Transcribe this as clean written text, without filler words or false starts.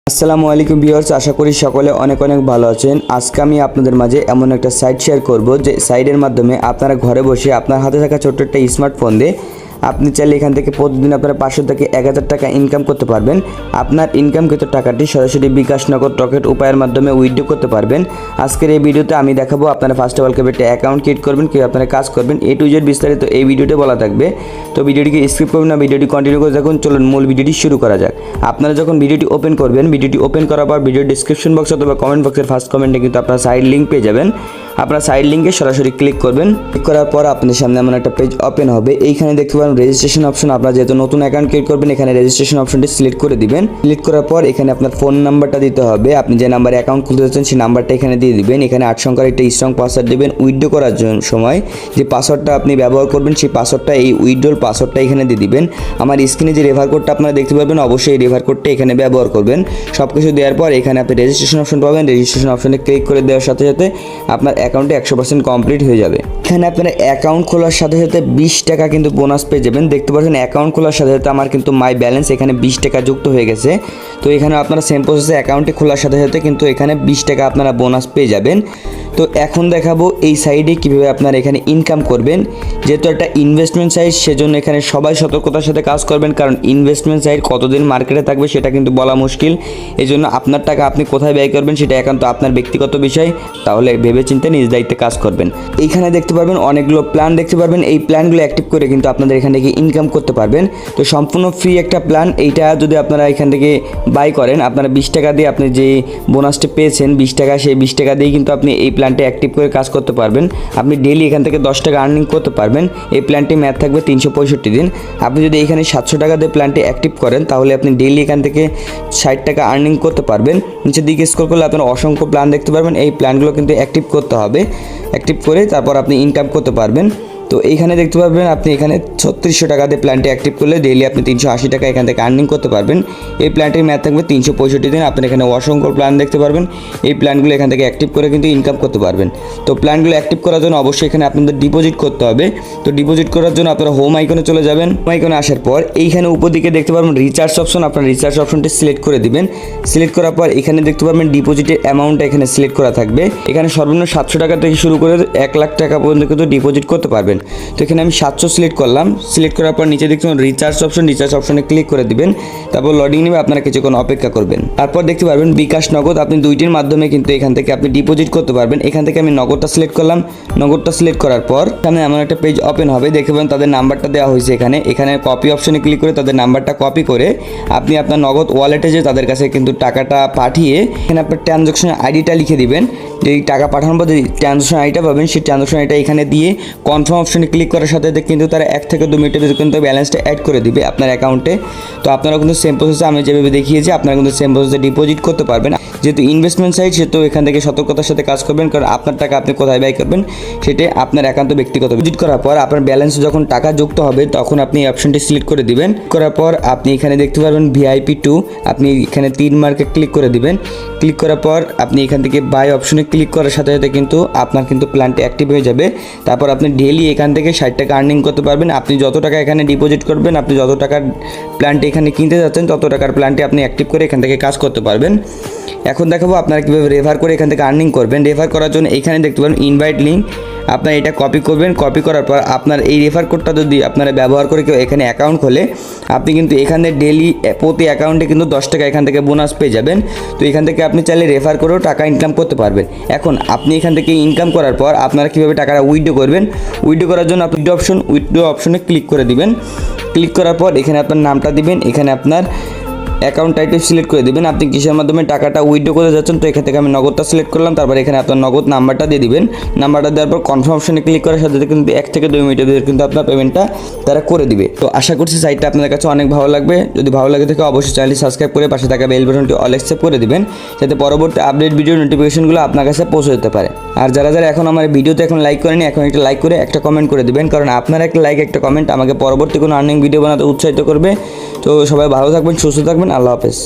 আসসালামু আলাইকুম ভিউয়ার্স, আশা করি সকলে অনেক অনেক ভালো আছেন। আজকে আমি আপনাদের মাঝে এমন একটা সাইট শেয়ার করব যে সাইটের মাধ্যমে আপনারা ঘরে বসে আপনার হাতে থাকা ছোট্ট একটা স্মার্টফোন দিয়ে আপনি চাইলে এখান থেকে প্রতিদিন আপনারা 500 থেকে 1000 টাকা ইনকাম করতে পারবেন। আপনার ইনকামকৃত টাকাটি সরাসরি বিকাশ, নগদ, রকেট উপায়ের মাধ্যমে উইথড্র করতে পারবেন। আজকের এই ভিডিওতে আমি দেখাবো আপনারা ফার্স্ট অফ অল কিভাবে একটা অ্যাকাউন্ট ক্রিয়েট করবেন, কীভাবে আপনারা কাজ করবেন, A to Z বিস্তারিত এই ভিডিওতে বলা থাকবে। তো ভিডিওটিকে স্কিপ করবেন না, ভিডিওটি কন্টিনিউ করে দেখুন। চলুন মূল ভিডিওটি শুরু করা যাক। আপনারা যখন ভিডিওটি ওপেন করবেন, ভিডিওটি ওপেন করার পর ভিডিওর ডিসক্রিপশন বক্স অথবা কমেন্ট বক্সের ফার্স্ট কমেন্টে কিন্তু আপনারা সাইড লিঙ্ক পেয়ে যাবেন। আপনারা সাইড লিঙ্কে সরাসরি ক্লিক করবেন। ক্লিক করার পর আপনাদের সামনে এমন একটা পেজ ওপেন হবে। এইখানে দেখতে পাবেন রেজিস্ট্রেশন অপশন। আপনারা যেহেতু নতুন অ্যাকাউন্ট ক্রিয়েট করবেন, এখানে রেজিস্ট্রেশন অপশনটি সিলেক্ট করে দিবেন। সিলেক্ট করার পর এখানে আপনার ফোন নাম্বারটা দিতে হবে। আপনি যে নাম্বারে অ্যাকাউন্ট খুলতে যাচ্ছেন সেই নাম্বারটা এখানে দিয়ে দিবেন। এখানে 8 সংখ্যার একটা স্ট্রং পাসওয়ার্ড দিবেন। উইথড্র করার সময় যে পাসওয়ার্ডটা আপনি ব্যবহার করবেন সেই পাসওয়ার্ডটা, এই উইথড্রল পাসওয়ার্ডটা এখানে দিয়ে দিবেন। আমার স্ক্রিনে যে রেফার কোডটা আপনারা দেখতে পাবেন, অবশ্যই এই রেফার কোডটা এখানে ব্যবহার করবেন। সব কিছু দেওয়ার পর এখানে আপনি রেজিস্ট্রেশন অপশন পাবেন। রেজিস্ট্রেশন অপশনে ক্লিক করে দেওয়ার সাথে সাথে আপনার অ্যাকাউন্টে 100% কমপ্লিট হয়ে যাবে। এখানে আপনারা অ্যাকাউন্ট খোলার সাথে সাথে 20 টাকা কিন্তু বোনাস পেয়ে যাবেন। দেখতে পাচ্ছেন অ্যাকাউন্ট খোলার সাথে সাথে আমার কিন্তু মাই ব্যালেন্স এখানে 20 টাকা যুক্ত হয়ে গেছে। তো এখানে আপনারা সেম প্রসেসে অ্যাকাউন্টে খোলার সাথে সাথে কিন্তু এখানে 20 টাকা আপনারা বোনাস পেয়ে যাবেন। তো এখন দেখাবো এই সাইডে কীভাবে আপনারা এখানে ইনকাম করবেন। যেহেতু একটা ইনভেস্টমেন্ট সাইট, সেজন্য এখানে সবাই সতর্কতার সাথে কাজ করবেন, কারণ ইনভেস্টমেন্ট সাইট কতদিন মার্কেটে থাকবে সেটা কিন্তু বলা মুশকিল। এই জন্য আপনার টাকা আপনি কোথায় ব্যয় করবেন সেটা একান্ত আপনার ব্যক্তিগত বিষয়। তাহলে ভেবেচিন্তে নিজ দায়িত্বে কাজ করবেন। এইখানে দেখতে পারবেন অনেকগুলো প্ল্যান দেখতে পারবেন। এই প্ল্যানগুলো অ্যাক্টিভ করে কিন্তু আপনাদের এখান থেকে ইনকাম করতে পারবেন। তো সম্পূর্ণ ফ্রি একটা প্ল্যান। এইটা যদি আপনারা এখান থেকে বাই করেন, আপনারা 20 টাকা দিয়ে আপনি যে বোনাসটা পেয়েছেন 20 টাকা, সেই 20 টাকা দিয়ে কিন্তু আপনি এই প্ল্যানটা অ্যাক্টিভ করে কাজ করতে পারবেন। আপনি ডেইলি এখান থেকে 10 টাকা আর্নিং করতে পারবেন। এই প্ল্যানটি ম্যাথ থাকবে 365 দিন। আপনি যদি এখানে 700 টাকা দিয়ে প্ল্যানটি অ্যাক্টিভ করেন, তাহলে আপনি ডেইলি এখান থেকে 60 টাকা আর্নিং করতে পারবেন। নিচের দিকে স্ক্রল করলে আপনারা অসংখ্য প্ল্যান দেখতে পারবেন। এই প্ল্যানগুলো কিন্তু অ্যাক্টিভ করতে হবে। অ্যাক্টিভ করে তারপর আপনি ইনকাম করতে পারবেন। তো এইখানে দেখতে পারবেন আপনি এখানে 3600 টাকা দিয়ে প্ল্যানটি অ্যাক্টিভ করলে ডেইলি আপনি 380 টাকা এখান থেকে আর্নিং করতে পারবেন। এই প্ল্যানটির ম্যাথ থাকবে 365 দিন। আপনি এখানে অসংখ্য প্ল্যান দেখতে পারবেন। এই প্ল্যানগুলো এখান থেকে অ্যাক্টিভ করে কিন্তু ইনকাম করতে পারবেন। তো প্ল্যানগুলো অ্যাক্টিভ করার জন্য অবশ্যই এখানে আপনাদের ডিপোজিট করতে হবে। তো ডিপোজিট করার জন্য আপনারা হোম আইকনে চলে যাবেন। হোম আইকনে আসার পর এইখানে উপর দিকে দেখতে পারবেন রিচার্জ অপশন। আপনার রিচার্জ অপশনটি সিলেক্ট করে দিবেন। সিলেক্ট করার পর এখানে দেখতে পারবেন ডিপোজিটের অ্যামাউন্টটা এখানে সিলেক্ট করা থাকবে। এখানে সর্বনিম্ন 700 টাকা থেকে শুরু করে 1 লাখ টাকা পর্যন্ত কিন্তু ডিপোজিট করতে পারবেন। তো এখানে আমি 700 সিলেক্ট করলাম। সিলেক্ট করার পর নিচে দেখতে পাবেন রিচার্জ অপশন। রিচার্জ অপশনে ক্লিক করে দিবেন। তারপর লোডিং নেবে, আপনারা কিছুক্ষণ অপেক্ষা করবেন। তারপর দেখতে পারবেন বিকাশ, নগদ, আপনি দুইটির মাধ্যমে কিন্তু এখান থেকে আপনি ডিপোজিট করতে পারবেন। এখান থেকে আমি নগদটা সিলেক্ট করলাম। নগদটা সিলেক্ট করার পর সামনে এমন একটা পেজ ওপেন হবে। দেখতে পাবেন তাদের নাম্বারটা দেওয়া হয়েছে এখানে। এখানে কপি অপশনে ক্লিক করে তাদের নাম্বারটা কপি করে আপনি আপনার নগদ ওয়ালেটে যে তাদের কাছে কিন্তু টাকাটা পাঠিয়ে এখানে আপনার ট্রানজাকশন আইডিটা লিখে দিবেন। যে টাকা পাঠানোর পর যে ট্রানজাকশন আইডিটা পাবেন, সেই ট্রানজাকশন আইডিটা এখানে দিয়ে কনফার্ম অপশনে ক্লিক করার সাথে কিন্তু তারা 1 থেকে 2 মিনিটের ভিতরে কিন্তু ব্যালেন্সটা অ্যাড করে দিবে আপনার অ্যাকাউন্টে। তো আপনারা কিন্তু সেম প্রসেসে আমি যেভাবে দেখিয়েছি আপনারা কিন্তু সেম প্রসেসে ডিপোজিট করতে পারবেন। যেহেতু ইনভেস্টমেন্ট সাইট, সেহেতু এখান থেকে সতর্কতার সাথে কাজ করবেন, কারণ আপনার টাকা আপনি কোথায় ব্যয় করবেন সেটাই আপনার একান্ত ব্যক্তিগত। ডিপোজিট করার পর আপনার ব্যালেন্স যখন টাকা যুক্ত হবে তখন আপনি এই অপশনটি সিলেক্ট করে দিবেন। করার পর আপনি এখানে দেখতে পারবেন VIP 2, আপনি এখানে 3 মার্কে ক্লিক করে দিবেন। ক্লিক করার পর আপনি এখান থেকে বাই অপশনে ক্লিক করার সাথে সাথে কিন্তু আপনার কিন্তু প্ল্যানটি অ্যাক্টিভ হয়ে যাবে। তারপর আপনি ডেইলি এখান থেকে 60 টাকা আর্নিং করতে পারবেন। আপনি যত টাকা এখানে ডিপোজিট করবেন, আপনি যত টাকার প্ল্যানটি এখানে কিনতে যাচ্ছেন তত টাকার প্ল্যানটি আপনি অ্যাক্টিভ করে এখান থেকে কাজ করতে পারবেন। এখন দেখাবো আপনারা কীভাবে রেফার করে এখান থেকে আর্নিং করবেন। রেফার করার জন্য এখানে দেখতে পাবেন ইনভাইট লিঙ্ক। আপনার এটা কপি করবেন। কপি করার পর আপনার এই রেফার কোডটা যদি আপনারা ব্যবহার করে কেউ এখানে অ্যাকাউন্ট খোলে, আপনি কিন্তু এখানে ডেইলি প্রতি অ্যাকাউন্টে কিন্তু 10 টাকা এখান থেকে বোনাস পেয়ে যাবেন। তো এখান থেকে আপনি চাইলে রেফার করেও টাকা ইনকাম করতে পারবেন। এখন আপনি এখান থেকে ইনকাম করার পর আপনারা কীভাবে টাকাটা উইথড্র করবেন। উইথড্র করার জন্য আপনি উইথড্র অপশনে ক্লিক করে দিবেন। ক্লিক করার পর এখানে আপনার নামটা দিবেন। এখানে আপনার অ্যাকাউন্ট টাইটেল সিলেক্ট করে দিবেন। আপনি কিসের মাধ্যমে টাকাটা উইথড্র করতে যাচ্ছেন, তো এখান থেকে আমি নগদটা সিলেক্ট করলাম। তারপর এখানে আপনার নগদ নাম্বারটা দিয়ে দিবেন। নাম্বারটা দেওয়ার পর কনফার্ম অপশনে ক্লিক করার সাথে সাথে কিন্তু 1 থেকে 2 মিনিটের ভিতরে কিন্তু আপনার পেমেন্টটা তারা করে দিবে। তো আশা করছি সাইটটা আপনাদের কাছে অনেক ভালো লাগবে। যদি ভালো লাগে থাকে অবশ্যই চ্যানেলটি সাবস্ক্রাইব করে পাশে থাকা বেল বাটনটি অল অ্যাকসেপ্ট করে দিবেন, যাতে পরবর্তী আপডেট ভিডিও নোটিফিকেশনগুলো আপনার কাছে পৌঁছে যেতে পারে। আর যারা যারা এখন আমার ভিডিওতে এখন লাইক করেনি, এখন একটা লাইক করে একটা কমেন্ট করে দিবেন, কারণ আপনার একটা লাইক একটা কমেন্ট আমাকে পরবর্তী কোনো আর্নিং ভিডিও বানাতে উৎসাহিত করবে। তো সবাই ভালো থাকবেন, সুস্থ থাকবেন। আল্লাহ হাফেজ।